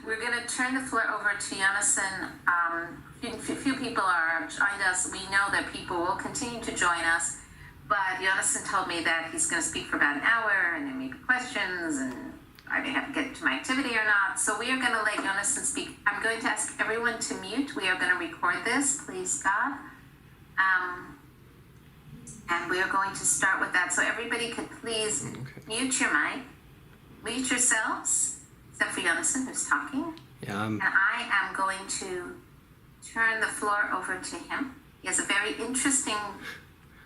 We're going to turn the floor over to Jonathan. A few people are joined us. We know that people will continue to join us, but Jonathan told me that he's going to speak for about an hour, and there may be questions, and I may have to get to my activity or not. So we are going to let Jonathan speak. I'm going to ask everyone to mute. We are going to record this, please God. And we are going to start with that. So everybody could please mute your mic, mute yourselves, except for Jonathan, who's talking. Yeah, and I am going to turn the floor over to him. He has a very interesting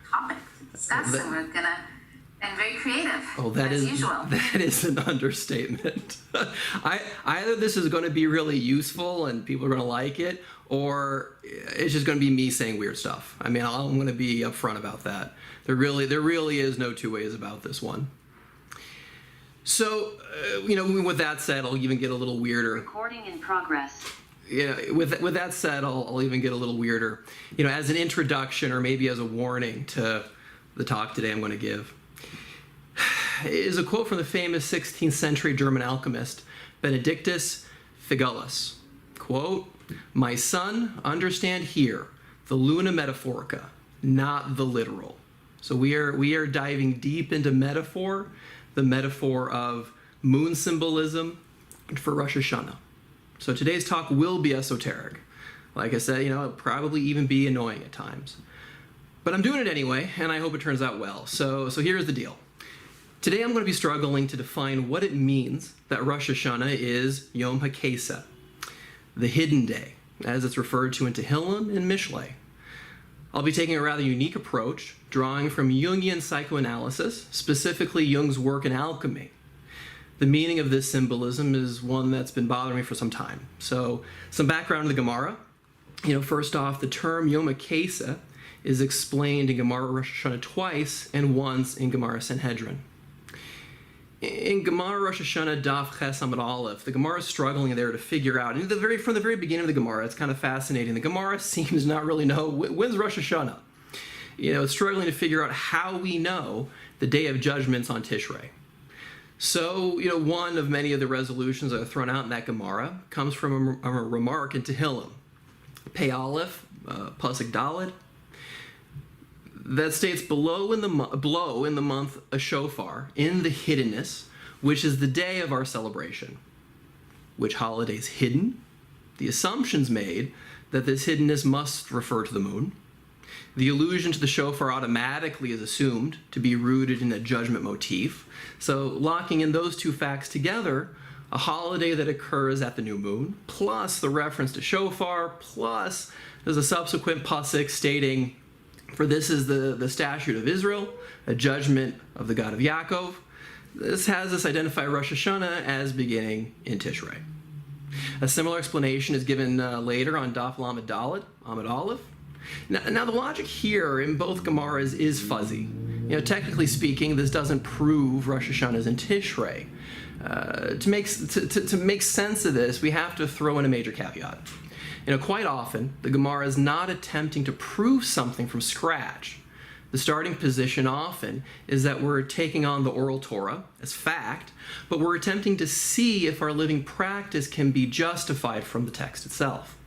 topic to discuss, and we're going to, and very creative, as usual. That is an understatement. Either this is going to be really useful and people are going to like it, or it's just going to be me saying weird stuff. I mean, I'm going to be upfront about that. There really is no two ways about this one. So, with that said, I'll even get a little weirder. Recording in progress. With that said, I'll even get a little weirder. As an introduction or maybe as a warning to the talk today I'm going to give, is a quote from the famous 16th century German alchemist Benedictus Figulus. Quote, "My son, understand here the Lunar Metaphorica, not the literal." So we are diving deep into metaphor, the metaphor of moon symbolism for Rosh Hashana. So today's talk will be esoteric. Like I said, it'll probably even be annoying at times. But I'm doing it anyway, and I hope it turns out well. So here's the deal. Today I'm going to be struggling to define what it means that Rosh Hashanah is Yom HaKeseh, the hidden day, as it's referred to in Tehillim and Mishlei. I'll be taking a rather unique approach, drawing from Jungian psychoanalysis, specifically Jung's work in alchemy. The meaning of this symbolism is one that's been bothering me for some time. So, some background on the Gemara. First off, the term Yom HaKeseh is explained in Gemara Rosh Hashanah twice and once in Gemara Sanhedrin. In Gemara Rosh Hashanah Daf Ches Amud Aleph, the Gemara is struggling there to figure out, and from the very beginning of the Gemara, it's kind of fascinating. The Gemara seems to not really know when's Rosh Hashanah. It's struggling to figure out how we know the Day of Judgment's on Tishrei. So, one of many of the resolutions that are thrown out in that Gemara comes from a remark in Tehillim, Pei Aleph, Pasuk Daled, that states blow in the month a shofar in the hiddenness, which is the day of our celebration. Which holiday is hidden? The assumption's made that this hiddenness must refer to the moon. The allusion to the shofar automatically is assumed to be rooted in a judgment motif. So locking in those two facts together, a holiday that occurs at the new moon, plus the reference to shofar, plus there's a subsequent pasuk stating, "For this is the statute of Israel, a judgment of the God of Yaakov." This has us identify Rosh Hashanah as beginning in Tishrei. A similar explanation is given later on Daf Lamed Daled, Amud Aleph. Now the logic here in both Gemaras is fuzzy. Technically speaking, this doesn't prove Rosh Hashanah is in Tishrei. To make sense of this, we have to throw in a major caveat. Quite often, the Gemara is not attempting to prove something from scratch. The starting position often is that we're taking on the oral Torah as fact, but we're attempting to see if our living practice can be justified from the text itself.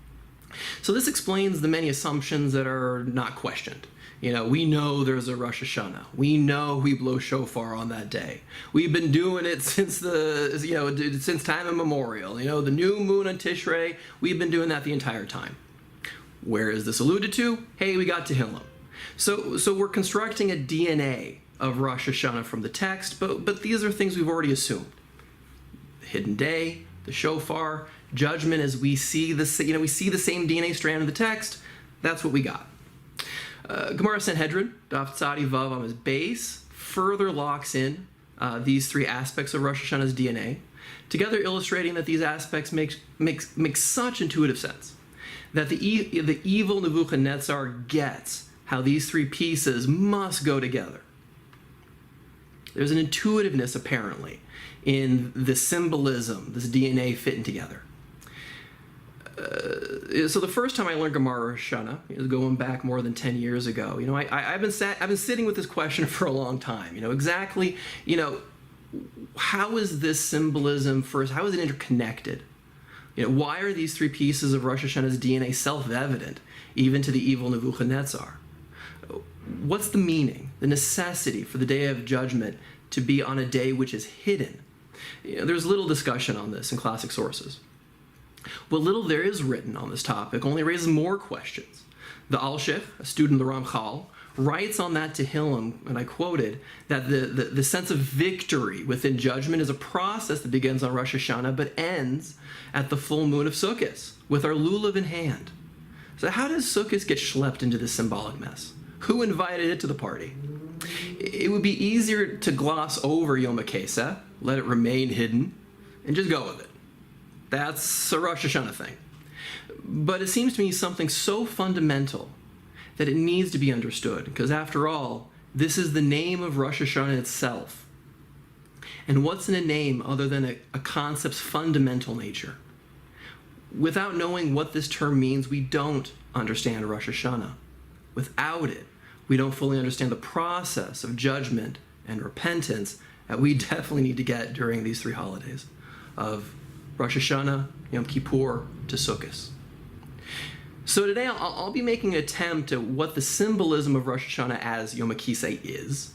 So this explains the many assumptions that are not questioned. We know there's a Rosh Hashanah. We know we blow shofar on that day. We've been doing it since since time immemorial. The new moon on Tishrei, we've been doing that the entire time. Where is this alluded to? Hey, we got Tehillim. So we're constructing a DNA of Rosh Hashanah from the text, but these are things we've already assumed. The hidden day, the shofar, judgment as we see the same DNA strand in the text. That's what we got. Gemara Sanhedrin, Daf Tzadi Vav on his base, further locks in these three aspects of Rosh Hashanah's DNA, together illustrating that these aspects make such intuitive sense that the evil Nebuchadnezzar gets how these three pieces must go together. There's an intuitiveness, apparently, in the symbolism, this DNA fitting together. So the first time I learned Gemara Rosh Hashanah, going back more than 10 years ago, I've been sitting with this question for a long time. Exactly, how is this symbolism first? How is it interconnected Why are these three pieces of Rosh Hashanah's DNA self-evident, even to the evil Nebuchadnezzar? What's the meaning, the necessity for the Day of Judgment to be on a day which is hidden? There's little discussion on this in classic sources. What little there is written on this topic only raises more questions. The Al-Sheikh, a student of the Ramchal, writes on that Tehillim, and I quoted, that the sense of victory within judgment is a process that begins on Rosh Hashanah but ends at the full moon of Sukkot, with our lulav in hand. So how does Sukkot get schlepped into this symbolic mess? Who invited it to the party? It would be easier to gloss over Yom HaKeseh, let it remain hidden, and just go with it. That's a Rosh Hashanah thing. But it seems to me something so fundamental that it needs to be understood, because after all, this is the name of Rosh Hashanah itself. And what's in a name other than a concept's fundamental nature? Without knowing what this term means, we don't understand Rosh Hashanah. Without it, we don't fully understand the process of judgment and repentance that we definitely need to get during these three holidays of Rosh Hashanah, Yom Kippur, to Sukkot. So today I'll be making an attempt at what the symbolism of Rosh Hashanah as Yom HaKisei is,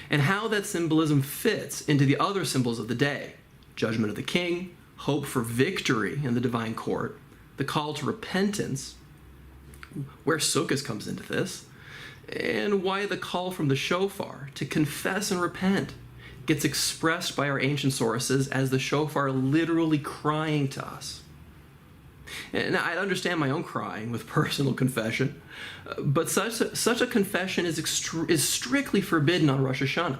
and how that symbolism fits into the other symbols of the day: judgment of the king, hope for victory in the divine court, the call to repentance, where Sukkot comes into this, and why the call from the shofar to confess and repent gets expressed by our ancient sources as the shofar literally crying to us. And I understand my own crying with personal confession, but such a confession is strictly forbidden on Rosh Hashanah.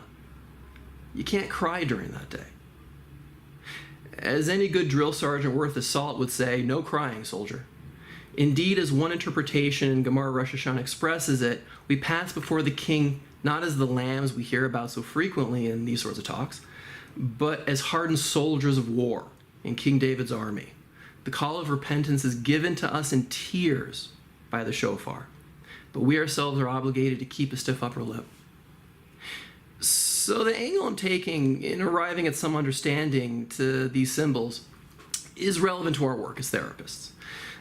You can't cry during that day. As any good drill sergeant worth his salt would say, no crying, soldier. Indeed, as one interpretation in Gemara Rosh Hashanah expresses it, we pass before the king not as the lambs we hear about so frequently in these sorts of talks, but as hardened soldiers of war in King David's army. The call of repentance is given to us in tears by the shofar, but we ourselves are obligated to keep a stiff upper lip. So the angle I'm taking in arriving at some understanding to these symbols is relevant to our work as therapists.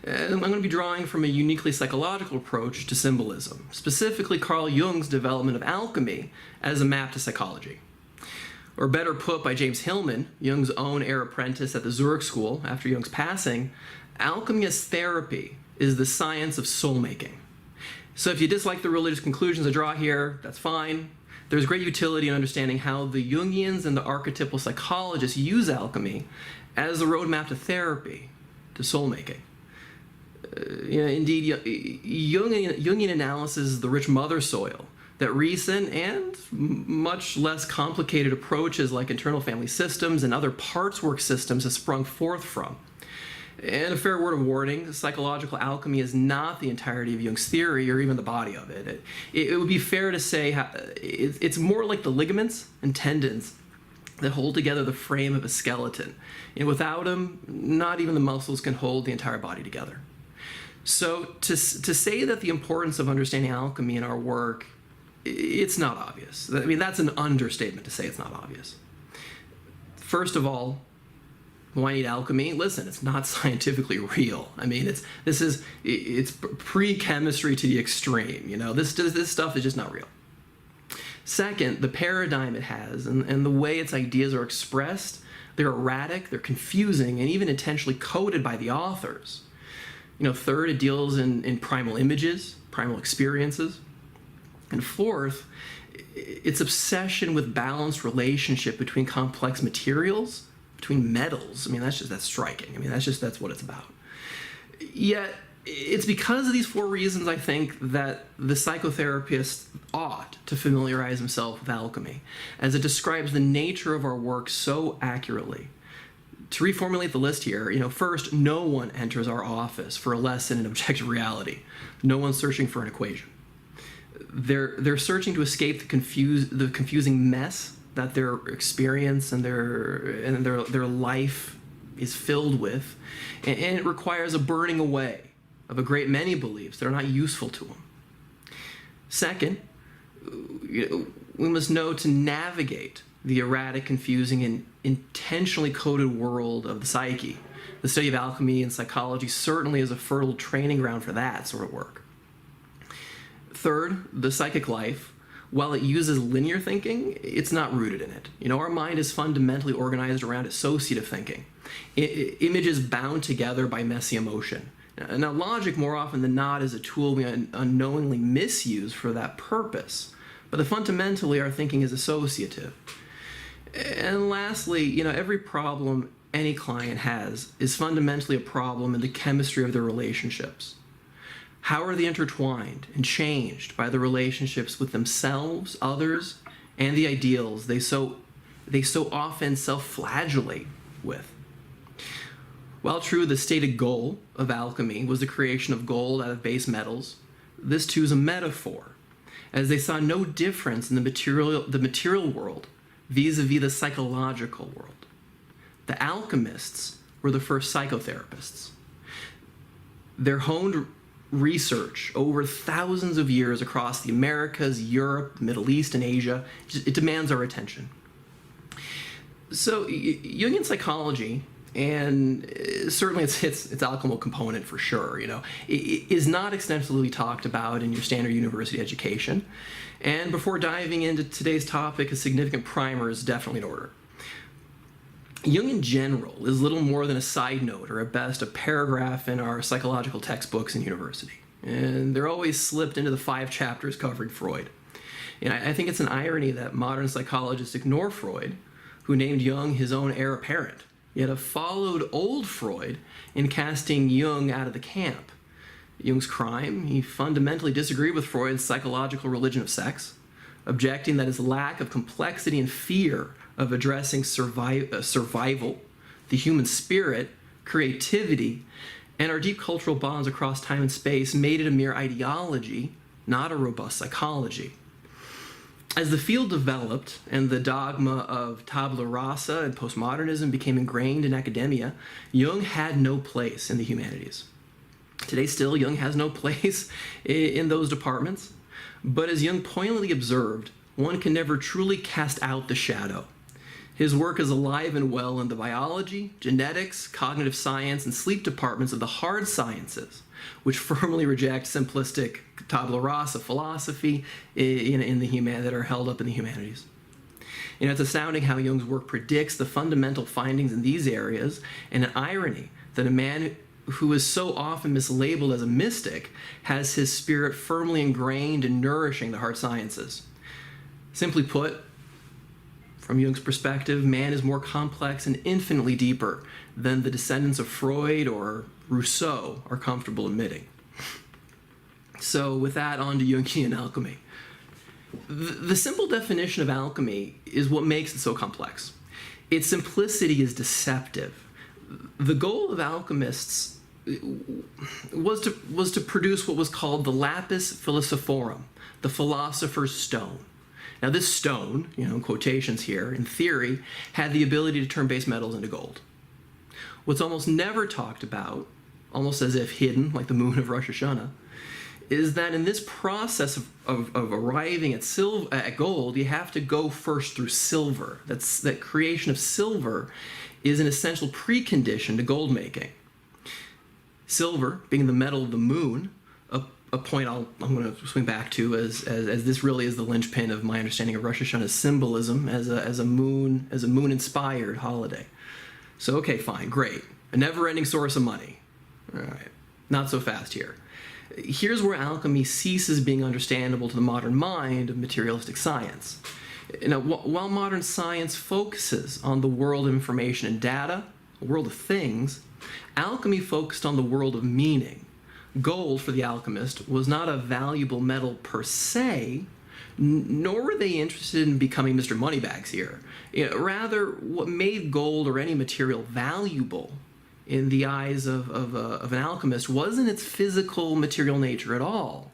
And I'm going to be drawing from a uniquely psychological approach to symbolism, specifically Carl Jung's development of alchemy as a map to psychology. Or better put by James Hillman, Jung's own heir apprentice at the Zurich School after Jung's passing, alchemy as therapy is the science of soul-making. So if you dislike the religious conclusions I draw here, that's fine. There's great utility in understanding how the Jungians and the archetypal psychologists use alchemy as a roadmap to therapy, to soul-making. Indeed, Jungian analysis is the rich mother soil that recent and much less complicated approaches like internal family systems and other parts work systems have sprung forth from. And a fair word of warning, psychological alchemy is not the entirety of Jung's theory or even the body of it. It would be fair to say it's more like the ligaments and tendons that hold together the frame of a skeleton. Without them, not even the muscles can hold the entire body together. So to say that the importance of understanding alchemy in our work, it's not obvious. I mean, that's an understatement to say it's not obvious. First of all, why need alchemy? Listen, it's not scientifically real. I mean, it's pre-chemistry to the extreme. This stuff is just not real. Second, the paradigm it has and the way its ideas are expressed, they're erratic, they're confusing, and even intentionally coded by the authors. Third, it deals in primal images, primal experiences. And fourth, its obsession with balanced relationship between complex materials, between metals. I mean, that's striking. I mean, that's what it's about. Yet, it's because of these four reasons, I think, that the psychotherapist ought to familiarize himself with alchemy, as it describes the nature of our work so accurately. To reformulate the list here, first, no one enters our office for a lesson in objective reality. No one's searching for an equation. They're searching to escape the confusing mess that their experience and their life is filled with, and it requires a burning away of a great many beliefs that are not useful to them. Second, we must know to navigate the erratic, confusing, and intentionally coded world of the psyche. The study of alchemy and psychology certainly is a fertile training ground for that sort of work. Third, the psychic life, while it uses linear thinking, it's not rooted in it. Our mind is fundamentally organized around associative thinking. Images bound together by messy emotion. Now, logic, more often than not, is a tool we unknowingly misuse for that purpose. But fundamentally, our thinking is associative. And lastly, every problem any client has is fundamentally a problem in the chemistry of their relationships. How are they intertwined and changed by the relationships with themselves, others, and the ideals they so often self-flagellate with? While true, the stated goal of alchemy was the creation of gold out of base metals, this too is a metaphor, as they saw no difference in the material world vis-a-vis the psychological world. The alchemists were the first psychotherapists. Their honed research over thousands of years across the Americas, Europe, the Middle East, and Asia, it demands our attention. So Jungian psychology, and certainly its alchemical component for sure, is not extensively talked about in your standard university education. And before diving into today's topic, a significant primer is definitely in order. Jung in general is little more than a side note, or at best a paragraph in our psychological textbooks in university. And they're always slipped into the 5 chapters covering Freud. I think it's an irony that modern psychologists ignore Freud, who named Jung his own heir apparent, yet have followed old Freud in casting Jung out of the camp. Jung's crime, he fundamentally disagreed with Freud's psychological religion of sex, objecting that his lack of complexity and fear of addressing survival, the human spirit, creativity, and our deep cultural bonds across time and space made it a mere ideology, not a robust psychology. As the field developed and the dogma of tabula rasa and postmodernism became ingrained in academia, Jung had no place in the humanities. Today still, Jung has no place in those departments, but as Jung poignantly observed, one can never truly cast out the shadow. His work is alive and well in the biology, genetics, cognitive science, and sleep departments of the hard sciences, which firmly reject simplistic tabula rasa philosophy that are held up in the humanities. It's astounding how Jung's work predicts the fundamental findings in these areas, and an irony that a man who is so often mislabeled as a mystic has his spirit firmly ingrained in nourishing the hard sciences. Simply put, from Jung's perspective, man is more complex and infinitely deeper than the descendants of Freud or Rousseau are comfortable admitting. So with that, on to Jungian alchemy. The simple definition of alchemy is what makes it so complex. Its simplicity is deceptive. The goal of alchemists was to produce what was called the Lapis Philosophorum, the philosopher's stone. Now this stone, in quotations here, in theory, had the ability to turn base metals into gold. What's almost never talked about, almost as if hidden, like the moon of Rosh Hashana, is that in this process of arriving at gold, you have to go first through silver. That creation of silver is an essential precondition to gold making. Silver, being the metal of the moon, a point I'm going to swing back to as this really is the linchpin of my understanding of Rosh Hashana's symbolism as a moon inspired holiday. So okay, fine, great, a never-ending source of money. All right, not so fast here. Here's where alchemy ceases being understandable to the modern mind of materialistic science. While modern science focuses on the world of information and data, a world of things, alchemy focused on the world of meaning. Gold, for the alchemist, was not a valuable metal per se, nor were they interested in becoming Mr. Moneybags here. Rather, what made gold or any material valuable in the eyes of an alchemist wasn't its physical material nature at all.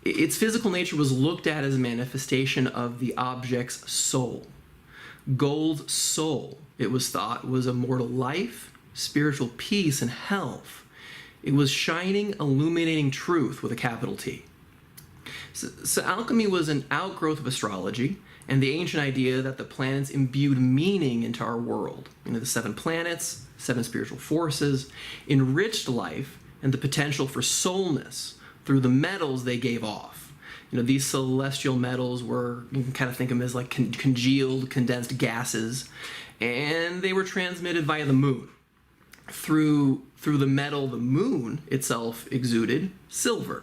Its physical nature was looked at as a manifestation of the object's soul. Gold's soul, it was thought, was immortal life, spiritual peace, and health. It was shining, illuminating truth with a capital T. So alchemy was an outgrowth of astrology and the ancient idea that the planets imbued meaning into our world. The 7 planets, 7 spiritual forces, enriched life and the potential for soulness through the metals they gave off. These celestial metals were, you can kind of think of them as like congealed, condensed gases, and they were transmitted via the moon. Through the metal the moon itself exuded, silver.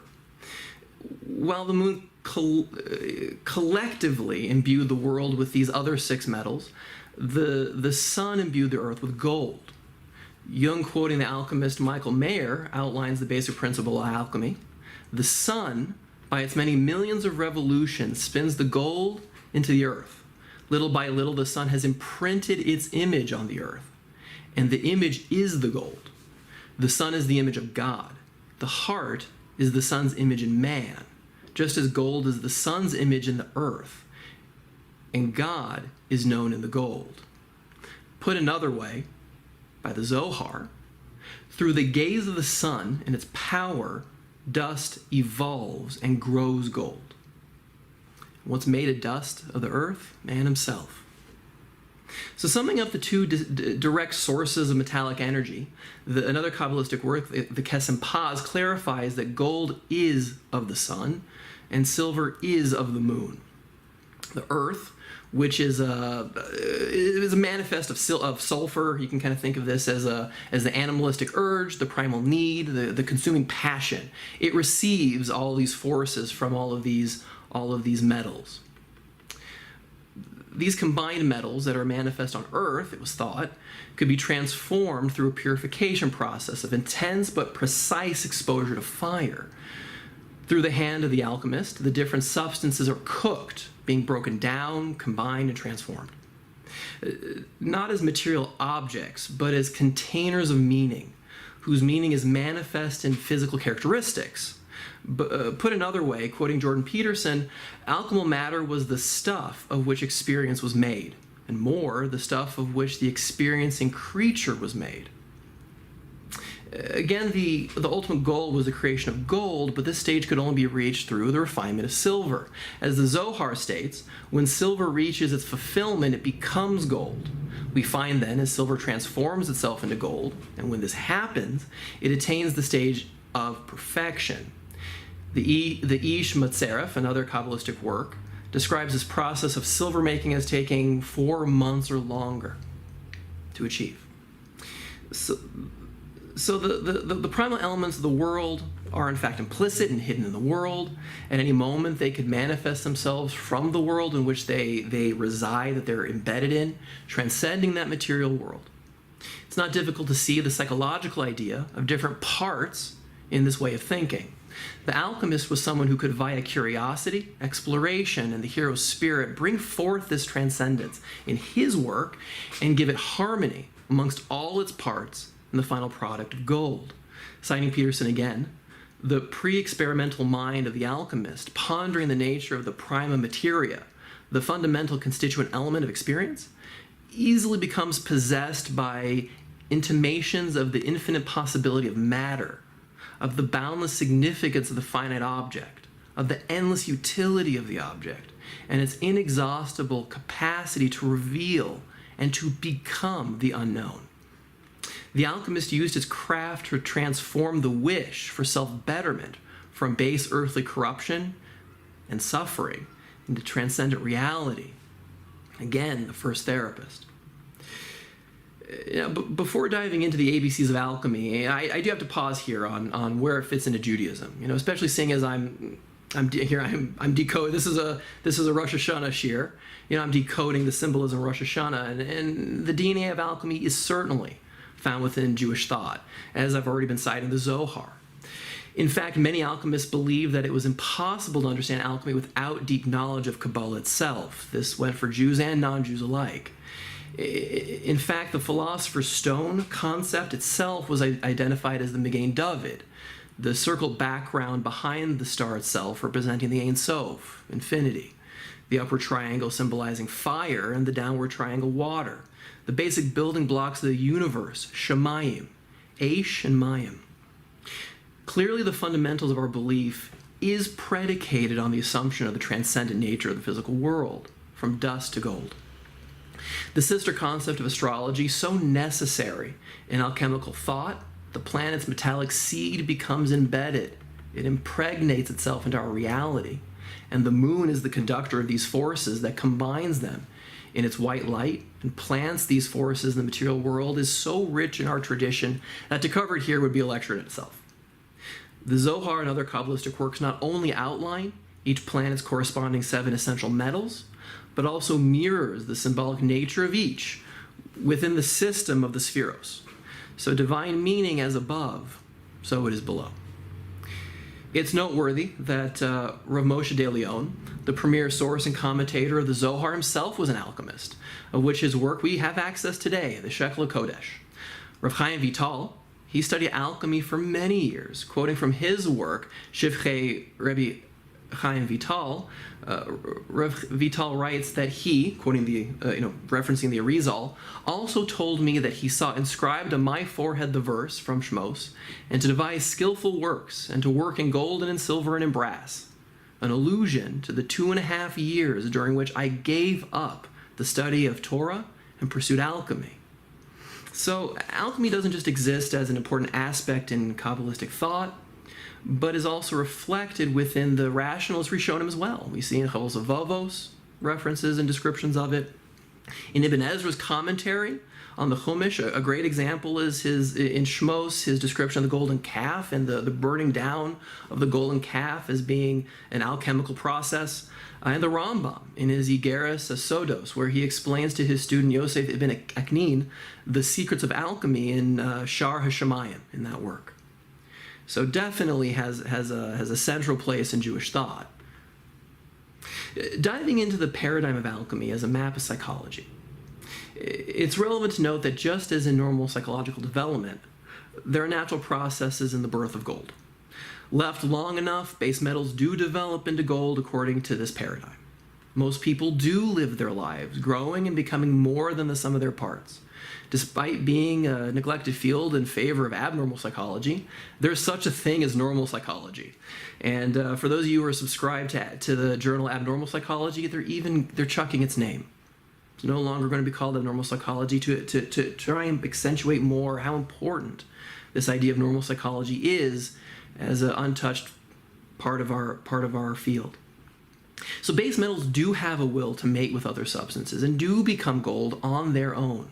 While the moon collectively imbued the world with these other 6 metals, the sun imbued the earth with gold. Jung, quoting the alchemist Michael Mayer, outlines the basic principle of alchemy. The sun, by its many millions of revolutions, spins the gold into the earth. Little by little, the sun has imprinted its image on the earth, and the image is the gold. The sun is the image of God. The heart is the sun's image in man, just as gold is the sun's image in the earth, and God is known in the gold. Put another way, by the Zohar, through the gaze of the sun and its power, dust evolves and grows gold. What's made of dust of the earth? Man himself. So summing up the 2 direct sources of metallic energy, another Kabbalistic work, the Kesem Paz, clarifies that gold is of the sun and silver is of the moon. The earth, which is a manifest of sulfur. You can kind of think of this as the animalistic urge, the primal need, the consuming passion. It receives all these forces from all of these metals. These combined metals that are manifest on Earth, it was thought, could be transformed through a purification process of intense but precise exposure to fire. Through the hand of the alchemist, the different substances are cooked, being broken down, combined, and transformed. Not as material objects, but as containers of meaning, whose meaning is manifest in physical characteristics. Put another way, quoting Jordan Peterson, alchemical matter was the stuff of which experience was made, and more, the stuff of which the experiencing creature was made. Again, the ultimate goal was the creation of gold, but this stage could only be reached through the refinement of silver. As the Zohar states, when silver reaches its fulfillment, it becomes gold. We find then, as silver transforms itself into gold, and when this happens, it attains the stage of perfection. The Ish Matzeref, another Kabbalistic work, describes this process of silver making as taking 4 months or longer to achieve. So the primal elements of the world are in fact implicit and hidden in the world. At any moment, they could manifest themselves from the world in which they reside, that they're embedded in, transcending that material world. It's not difficult to see the psychological idea of different parts in this way of thinking. The alchemist was someone who could, via curiosity, exploration, and the hero's spirit, bring forth this transcendence in his work and give it harmony amongst all its parts in the final product of gold. Citing Peterson again, the pre-experimental mind of the alchemist, pondering the nature of the prima materia, the fundamental constituent element of experience, easily becomes possessed by intimations of the infinite possibility of matter, of the boundless significance of the finite object, of the endless utility of the object, and its inexhaustible capacity to reveal and to become the unknown. The alchemist used his craft to transform the wish for self-betterment from base earthly corruption and suffering into transcendent reality. Again, the first therapist. Before diving into the ABCs of alchemy, I do have to pause here on where it fits into Judaism. Especially seeing as I'm decoding. This is a Rosh Hashana shir. I'm decoding the symbolism of Rosh Hashana, and the DNA of alchemy is certainly found within Jewish thought, as I've already been citing the Zohar. In fact, many alchemists believed that it was impossible to understand alchemy without deep knowledge of Kabbalah itself. This went for Jews and non-Jews alike. In fact, the philosopher's stone concept itself was identified as the Magen David, the circled background behind the star itself representing the Ein Sof, infinity, the upper triangle symbolizing fire and the downward triangle water, the basic building blocks of the universe, Shemayim, Aish and Mayim. Clearly, the fundamentals of our belief is predicated on the assumption of the transcendent nature of the physical world. from dust to gold. The sister concept of astrology, so necessary in alchemical thought, the planet's metallic seed becomes embedded. It impregnates itself into our reality. And the moon is the conductor of these forces that combines them in its white light and plants these forces in the material world is so rich in our tradition that to cover it here would be a lecture in itself. The Zohar and other Kabbalistic works not only outline each planet's corresponding 7 essential metals, but also mirrors the symbolic nature of each within the system of the spheros. So divine meaning as above, so it is below. It's noteworthy that Rav Moshe de Leon, the premier source and commentator of the Zohar, himself was an alchemist, of which his work we have access today, the Shekel HaKodesh. Rav Chaim Vital, he studied alchemy for many years, quoting from his work, Shivchei Rebbe Chaim Vital. Rav Vital writes that he, quoting referencing the Arizal, also told me that he saw inscribed on my forehead the verse from Shmos, and to devise skillful works, and to work in gold and in silver and in brass, an allusion to the 2.5 years during which I gave up the study of Torah and pursued alchemy. So alchemy doesn't just exist as an important aspect in Kabbalistic thought, but is also reflected within the rationalist Rishonim as well. We see in Chavos Vavos references and descriptions of it. In Ibn Ezra's commentary on the Chumash, a great example is in Shmos, his description of the golden calf and the burning down of the golden calf as being an alchemical process. And the Rambam in his Igeres Sodos, where he explains to his student Yosef ibn Aknin the secrets of alchemy in Shar HaShemayim, in that work. So definitely has a central place in Jewish thought. Diving into the paradigm of alchemy as a map of psychology, it's relevant to note that just as in normal psychological development, there are natural processes in the birth of gold. Left long enough, base metals do develop into gold according to this paradigm. Most people do live their lives growing and becoming more than the sum of their parts. Despite being a neglected field in favor of abnormal psychology, there's such a thing as normal psychology. And for those of you who are subscribed to the journal Abnormal Psychology, they're chucking its name. It's no longer going to be called abnormal psychology to try and accentuate more how important this idea of normal psychology is as an untouched part of our field. So base metals do have a will to mate with other substances and do become gold on their own.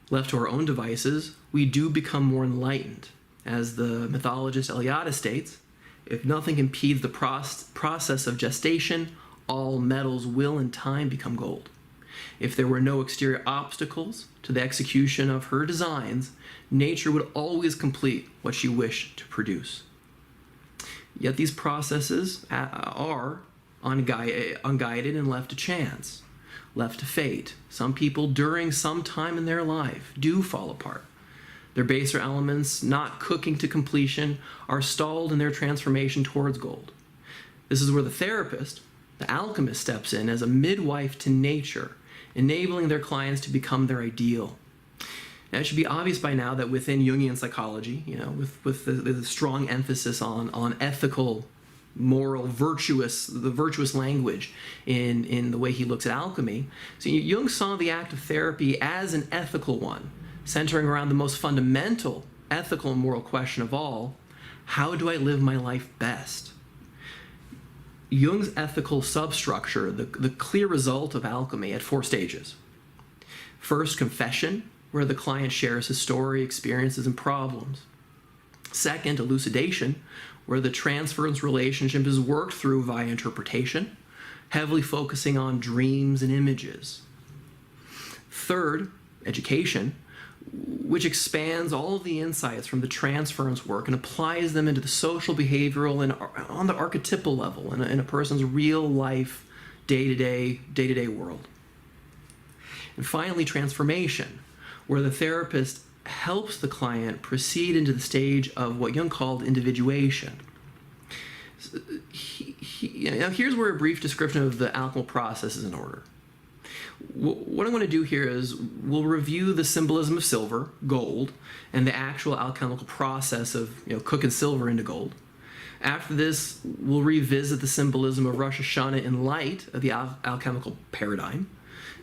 Left to our own devices, we do become more enlightened. As the mythologist Eliade states, if nothing impedes the process of gestation, all metals will in time become gold. If there were no exterior obstacles to the execution of her designs, nature would always complete what she wished to produce. Yet these processes are unguided and left to chance, left to fate. Some people during some time in their life do fall apart. Their baser elements, not cooking to completion, are stalled in their transformation towards gold. This is where the therapist, the alchemist, steps in as a midwife to nature, enabling their clients to become their ideal. Now, it should be obvious by now that within Jungian psychology, with the strong emphasis on ethical, moral, the virtuous language in the way he looks at alchemy, so Jung saw the act of therapy as an ethical one, centering around the most fundamental ethical and moral question of all: how do I live my life best? Jung's ethical substructure, the clear result of alchemy, had 4 stages. First, confession, where the client shares his story, experiences, and problems. Second, elucidation, where the transference relationship is worked through via interpretation, heavily focusing on dreams and images. Third, education, which expands all of the insights from the transference work and applies them into the social, behavioral, and on the archetypal level in a person's real life, day-to-day world. And finally, transformation, where the therapist helps the client proceed into the stage of what Jung called individuation. Now here's where a brief description of the alchemical process is in order. What I'm going to do here is we'll review the symbolism of silver, gold, and the actual alchemical process of cooking silver into gold. After this, we'll revisit the symbolism of Rosh Hashana in light of the alchemical paradigm.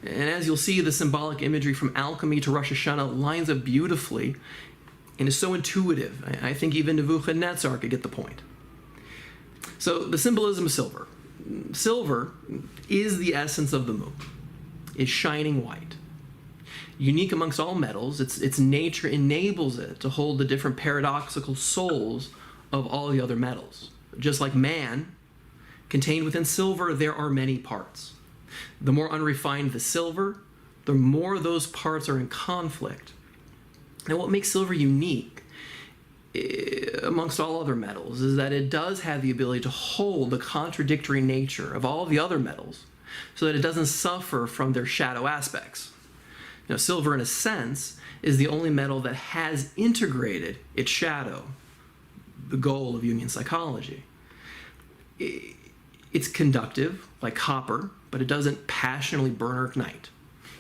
And as you'll see, the symbolic imagery from alchemy to Rosh Hashana lines up beautifully and is so intuitive. I think even Nebuchadnezzar could get the point. So the symbolism of silver. Silver is the essence of the moon. It's shining white. Unique amongst all metals, its nature enables it to hold the different paradoxical souls of all the other metals. Just like man, contained within silver, there are many parts. The more unrefined the silver, the more those parts are in conflict. Now, what makes silver unique amongst all other metals is that it does have the ability to hold the contradictory nature of all the other metals so that it doesn't suffer from their shadow aspects. Now, silver, in a sense, is the only metal that has integrated its shadow, the goal of Jungian psychology. It's conductive, like copper, but it doesn't passionately burn or ignite.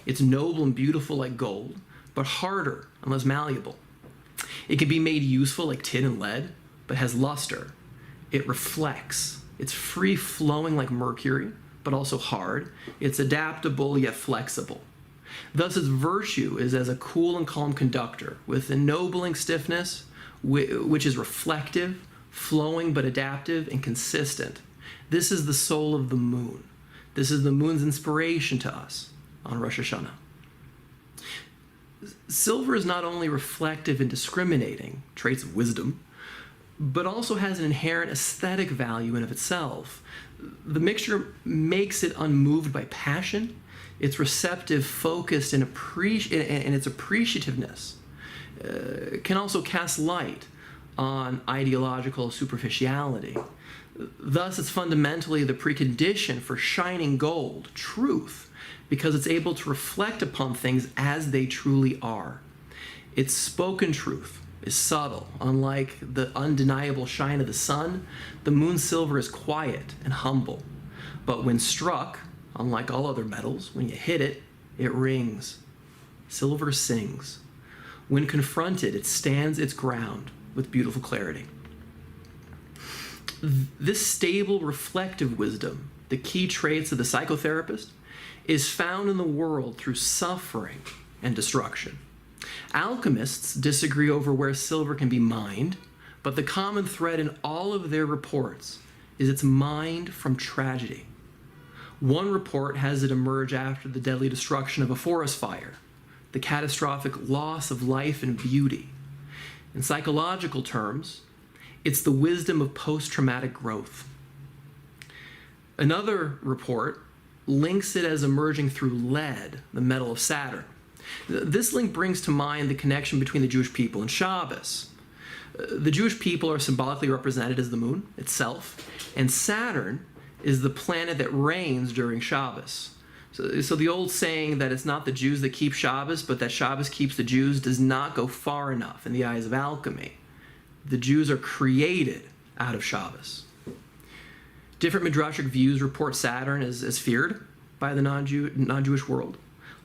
It's noble and beautiful like gold, but harder and less malleable. It can be made useful like tin and lead, but has luster. It reflects. It's free-flowing like mercury, but also hard. It's adaptable yet flexible. Thus, its virtue is as a cool and calm conductor with ennobling stiffness, which is reflective, flowing but adaptive and consistent. This is the soul of the moon. This is the moon's inspiration to us on Rosh Hashanah. Silver is not only reflective and discriminating, traits of wisdom, but also has an inherent aesthetic value in of itself. The mixture makes it unmoved by passion. It's receptive, focused, and its appreciativeness can also cast light on ideological superficiality. Thus, it's fundamentally the precondition for shining gold, truth, because it's able to reflect upon things as they truly are. Its spoken truth is subtle. Unlike the undeniable shine of the sun, the moon's silver is quiet and humble. But when struck, unlike all other metals, when you hit it, it rings. Silver sings. When confronted, it stands its ground with beautiful clarity. This stable, reflective wisdom, the key traits of the psychotherapist, is found in the world through suffering and destruction. Alchemists disagree over where silver can be mined, but the common thread in all of their reports is its mined from tragedy. One report has it emerge after the deadly destruction of a forest fire, the catastrophic loss of life and beauty. In psychological terms, it's the wisdom of post-traumatic growth. Another report links it as emerging through lead, the metal of Saturn. This link brings to mind the connection between the Jewish people and Shabbos. The Jewish people are symbolically represented as the moon itself, and Saturn is the planet that reigns during Shabbos. So the old saying that it's not the Jews that keep Shabbos, but that Shabbos keeps the Jews does not go far enough in the eyes of alchemy. The Jews are created out of Shabbos. Different midrashic views report Saturn as feared by the non-Jewish world.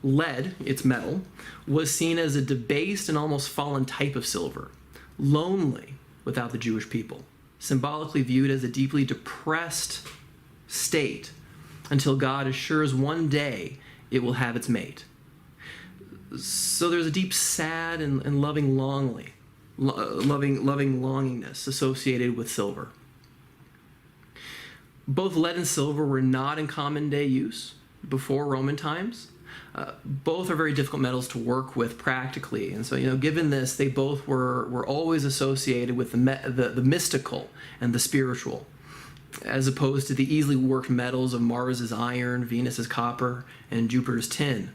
Lead, its metal, was seen as a debased and almost fallen type of silver, lonely without the Jewish people, symbolically viewed as a deeply depressed state until God assures one day it will have its mate. So there's a deep sad and loving longingness associated with silver. Both lead and silver were not in common day use before Roman times. Both are very difficult metals to work with practically, and so given this, they both were always associated with the mystical and the spiritual, as opposed to the easily worked metals of Mars's iron, Venus's copper, and Jupiter's tin.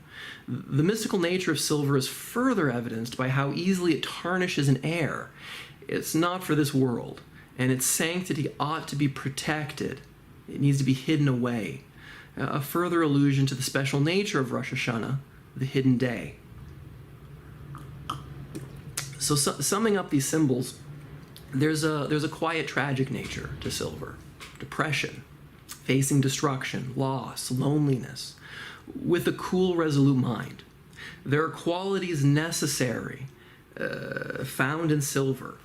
The mystical nature of silver is further evidenced by how easily it tarnishes in air. It's not for this world, and its sanctity ought to be protected. It needs to be hidden away. A further allusion to the special nature of Rosh Hashanah, the hidden day. So summing up these symbols, there's a quiet, tragic nature to silver. Depression, facing destruction, loss, loneliness, with a cool, resolute mind. There are qualities necessary found in silver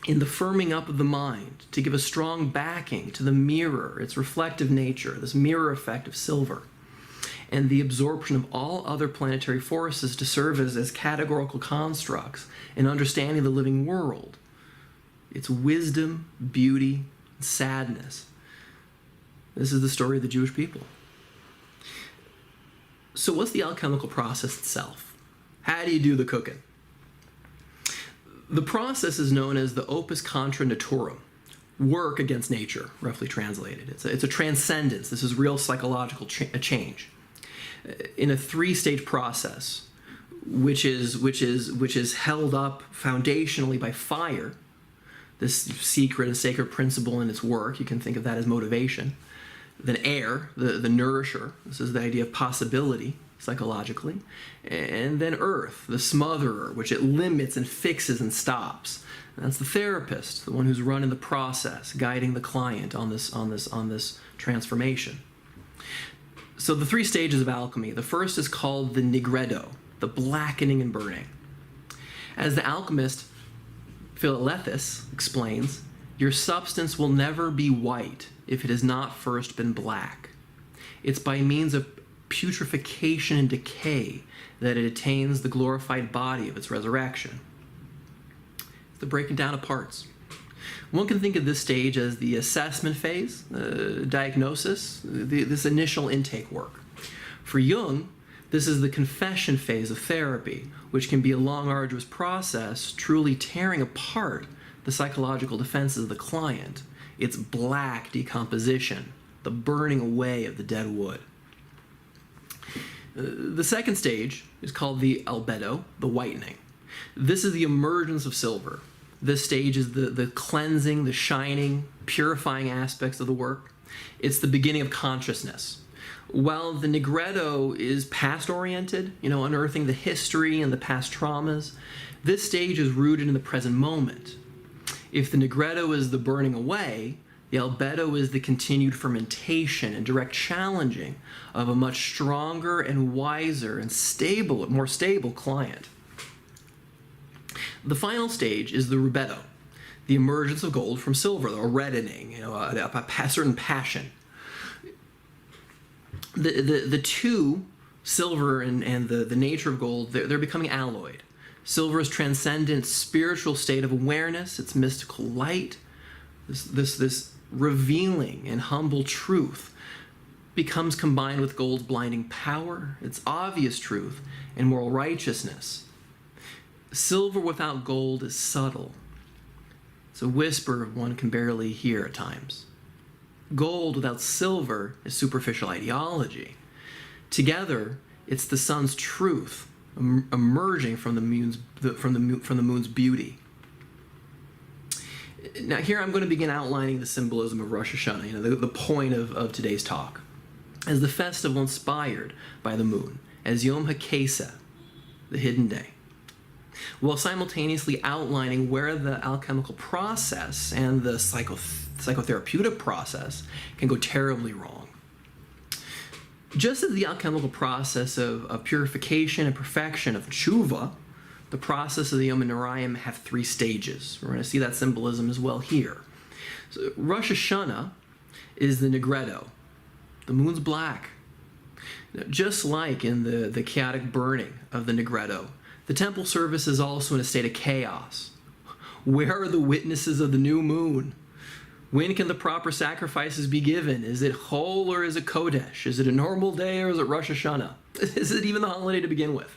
in the firming up of the mind to give a strong backing to the mirror, its reflective nature, this mirror effect of silver, and the absorption of all other planetary forces to serve as categorical constructs in understanding the living world. Its wisdom, beauty, and sadness. This is the story of the Jewish people. So what's the alchemical process itself? How do you do the cooking? The process is known as the opus contra naturam, work against nature, roughly translated. It's a transcendence. This is real psychological change in a three-stage process, which is held up foundationally by fire, this secret and sacred principle in its work. You can think of that as motivation. Then air, the nourisher. This is the idea of possibility psychologically. And then earth, the smotherer, which it limits and fixes and stops. And that's the therapist, the one who's running the process, guiding the client on this transformation. So the three stages of alchemy. The first is called the nigredo, the blackening and burning. As the alchemist Philalethes explains, your substance will never be white if it has not first been black. It's by means of putrefaction and decay that it attains the glorified body of its resurrection. It's the breaking down of parts. One can think of this stage as the assessment phase, diagnosis, this initial intake work. For Jung, this is the confession phase of therapy, which can be a long, arduous process, truly tearing apart the psychological defenses of the client, its black decomposition, the burning away of the dead wood. The second stage is called the albedo, the whitening. This is the emergence of silver. This stage is the cleansing, the shining, purifying aspects of the work. It's the beginning of consciousness. While the nigredo is past-oriented, unearthing the history and the past traumas, this stage is rooted in the present moment. If the nigredo is the burning away, the albedo is the continued fermentation and direct challenging of a much stronger and wiser and more stable client. The final stage is the rubedo, the emergence of gold from silver, a reddening, a certain passion. The two, silver and the nature of gold, they're becoming alloyed. Silver is transcendent spiritual state of awareness, its mystical light, this revealing and humble truth becomes combined with gold's blinding power, its obvious truth, and moral righteousness. Silver without gold is subtle. It's a whisper one can barely hear at times. Gold without silver is superficial ideology. Together, it's the sun's truth emerging from the moon's beauty. Now here I'm going to begin outlining the symbolism of Rosh Hashanah, the point of today's talk, as the festival inspired by the moon, as Yom HaKeseh, the hidden day, while simultaneously outlining where the alchemical process and the psychotherapeutic process can go terribly wrong. Just as the alchemical process of purification and perfection of tshuva, the process of the Yom HaNorayim have three stages. We're going to see that symbolism as well here. So Rosh Hashanah is the nigredo. The moon's black. Just like in the chaotic burning of the nigredo, the temple service is also in a state of chaos. Where are the witnesses of the new moon? When can the proper sacrifices be given? Is it Chol or is it Kodesh? Is it a normal day or is it Rosh Hashanah? Is it even the holiday to begin with?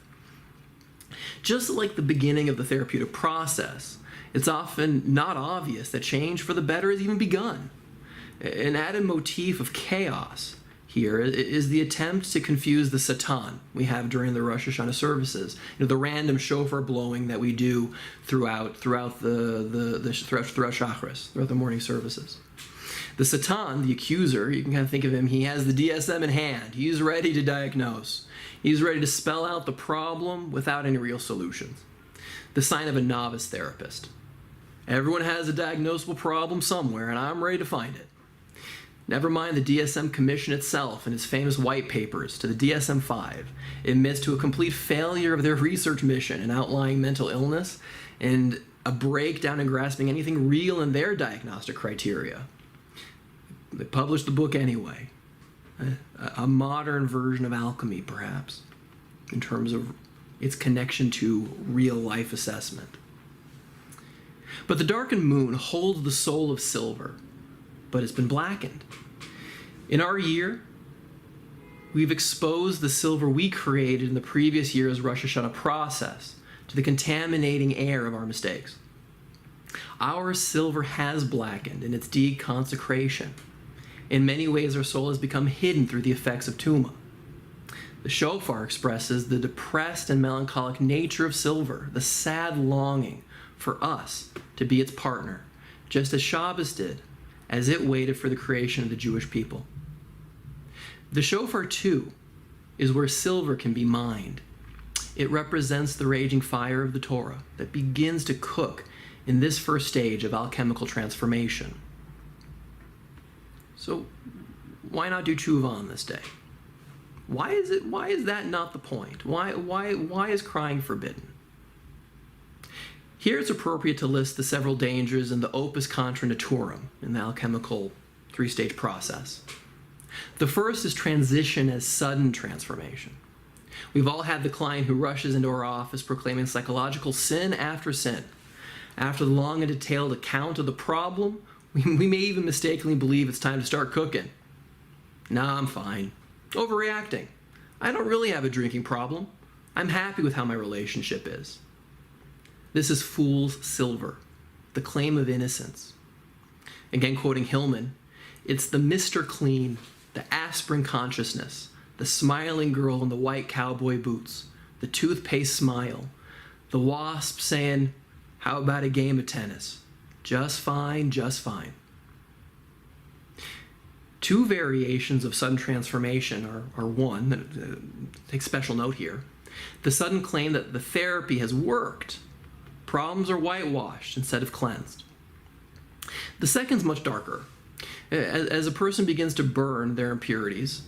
Just like the beginning of the therapeutic process, it's often not obvious that change for the better has even begun. An added motif of chaos here is the attempt to confuse the Satan we have during the Rosh Hashanah services. The random shofar blowing that we do throughout Shacharis, throughout the morning services. The Satan, the accuser, you can kind of think of him, he has the DSM in hand. He's ready to diagnose. He's ready to spell out the problem without any real solutions. The sign of a novice therapist. Everyone has a diagnosable problem somewhere, and I'm ready to find it. Never mind the DSM Commission itself and its famous white papers to the DSM-5 admits to a complete failure of their research mission in outlying mental illness and a breakdown in grasping anything real in their diagnostic criteria. They published the book anyway. A modern version of alchemy, perhaps, in terms of its connection to real life assessment. But the darkened moon holds the soul of silver, but it's been blackened. In our year, we've exposed the silver we created in the previous year's Rosh Hashana process to the contaminating air of our mistakes. Our silver has blackened in its deconsecration. In many ways, our soul has become hidden through the effects of Tuma. The shofar expresses the depressed and melancholic nature of silver, the sad longing for us to be its partner, just as Shabbos did, as it waited for the creation of the Jewish people. The shofar, too, is where silver can be mined. It represents the raging fire of the Torah that begins to cook in this first stage of alchemical transformation. So why not do tshuva on this day? Why is that not the point? Why is crying forbidden? Here it's appropriate to list the several dangers in the opus contra naturam in the alchemical three-stage process. The first is transition as sudden transformation. We've all had the client who rushes into our office proclaiming psychological sin after sin. After the long and detailed account of the problem, we may even mistakenly believe it's time to start cooking. Nah, I'm fine. Overreacting. I don't really have a drinking problem. I'm happy with how my relationship is. This is fool's silver, the claim of innocence. Again, quoting Hillman, it's the Mr. Clean, the aspirin consciousness, the smiling girl in the white cowboy boots, the toothpaste smile, the wasp saying, "How about a game of tennis? Just fine, just fine." Two variations of sudden transformation are one, that take special note here. The sudden claim that the therapy has worked. Problems are whitewashed instead of cleansed. The second's much darker. As a person begins to burn their impurities,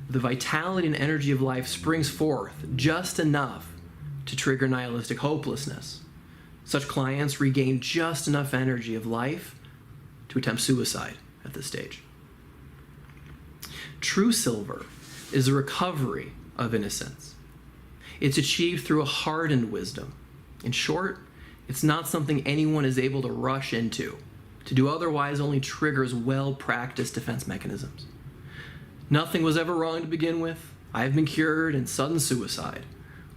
the vitality and energy of life springs forth just enough to trigger nihilistic hopelessness. Such clients regain just enough energy of life to attempt suicide at this stage. True silver is a recovery of innocence. It's achieved through a hardened wisdom. In short, it's not something anyone is able to rush into. To do otherwise only triggers well-practiced defense mechanisms. Nothing was ever wrong to begin with. I have been cured in sudden suicide.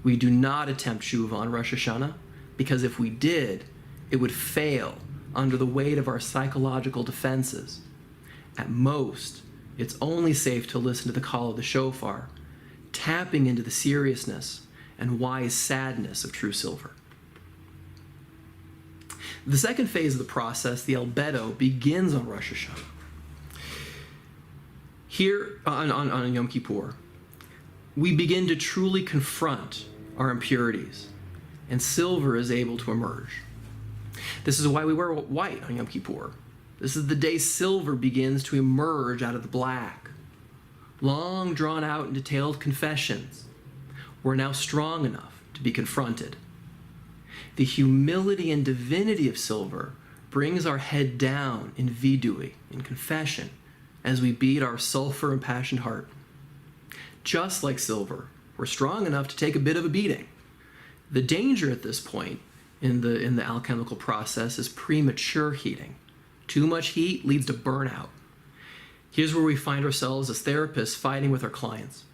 We do not attempt tshuva on Rosh Hashana, because if we did, it would fail under the weight of our psychological defenses. At most, it's only safe to listen to the call of the shofar, tapping into the seriousness and wise sadness of true silver. The second phase of the process, the albedo, begins on Rosh Hashanah. Here on Yom Kippur, we begin to truly confront our impurities, and silver is able to emerge. This is why we wear white on Yom Kippur. This is the day silver begins to emerge out of the black. Long drawn out and detailed confessions were now strong enough to be confronted. The humility and divinity of silver brings our head down in vidui, in confession, as we beat our sulfur-impassioned heart. Just like silver, we're strong enough to take a bit of a beating. The danger at this point in the alchemical process is premature heating. Too much heat leads to burnout. Here's where we find ourselves as therapists fighting with our clients.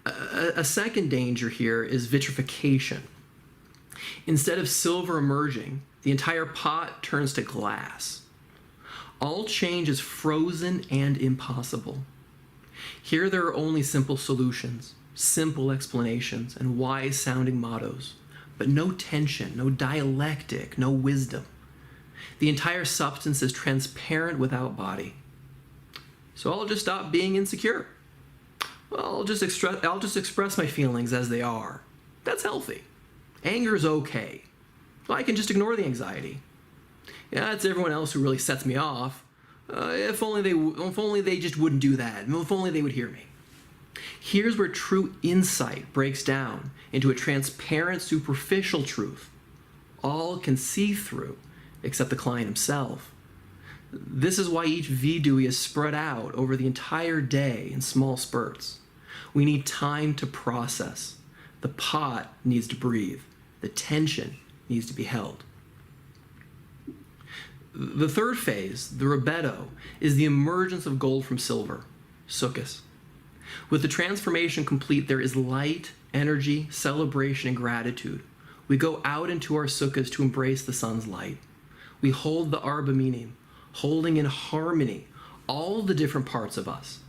A second danger here is vitrification. Instead of silver emerging, the entire pot turns to glass. All change is frozen and impossible. Here there are only simple solutions, simple explanations, and wise-sounding mottos, but no tension, no dialectic, no wisdom. The entire substance is transparent without body. So I'll just stop being insecure. I'll just express my feelings as they are. That's healthy. Anger is okay. Well, I can just ignore the anxiety. Yeah, it's everyone else who really sets me off. If only they just wouldn't do that. If only they would hear me. Here's where true insight breaks down into a transparent, superficial truth. all can see through except the client himself. This is why each vidui is spread out over the entire day in small spurts. We need time to process. The pot needs to breathe. The tension needs to be held. The third phase, the rebetto, is the emergence of gold from silver, sukkahs. With the transformation complete, there is light, energy, celebration, and gratitude. We go out into our sukkahs to embrace the sun's light. We hold the arba minim, holding in harmony all the different parts of us,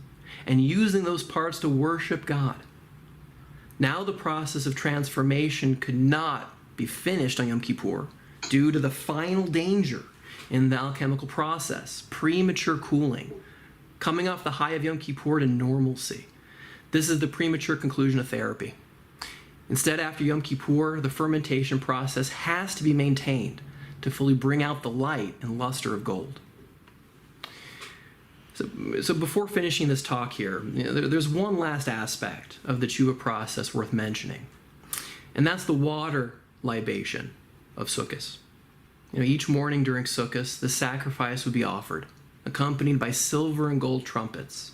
and using those parts to worship God. Now the process of transformation could not be finished on Yom Kippur due to the final danger in the alchemical process, premature cooling, coming off the high of Yom Kippur to normalcy. This is the premature conclusion of therapy. Instead, after Yom Kippur, the fermentation process has to be maintained to fully bring out the light and luster of gold. So before finishing this talk here, there's one last aspect of the tshuva process worth mentioning, and that's the water libation of sukkahs. Each morning during sukkahs, the sacrifice would be offered, accompanied by silver and gold trumpets.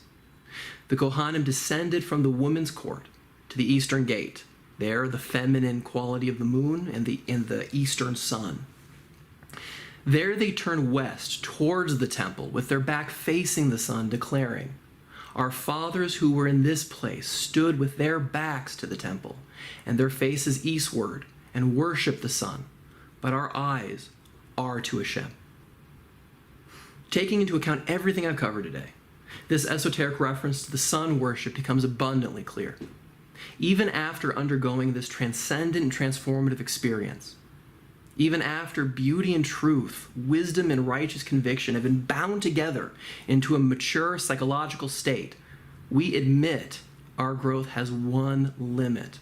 The Kohanim descended from the women's court to the eastern gate. There, the feminine quality of the moon and the eastern sun. There they turned west towards the temple with their back facing the sun, declaring, "Our fathers who were in this place stood with their backs to the temple and their faces eastward and worshiped the sun, but our eyes are to Hashem." Taking into account everything I've covered today, this esoteric reference to the sun worship becomes abundantly clear. Even after undergoing this transcendent and transformative experience, even after beauty and truth, wisdom and righteous conviction have been bound together into a mature psychological state, we admit our growth has one limit.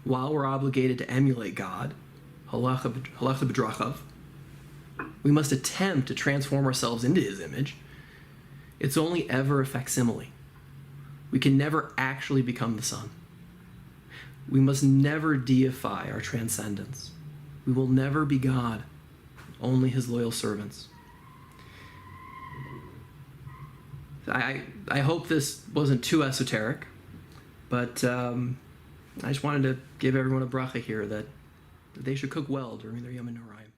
While we're obligated to emulate God, halacha b'drachav, we must attempt to transform ourselves into His image. It's only ever a facsimile. We can never actually become the sun. We must never deify our transcendence. We will never be God, only His loyal servants. I hope this wasn't too esoteric, but I just wanted to give everyone a bracha here that they should cook well during their Yom Noraim.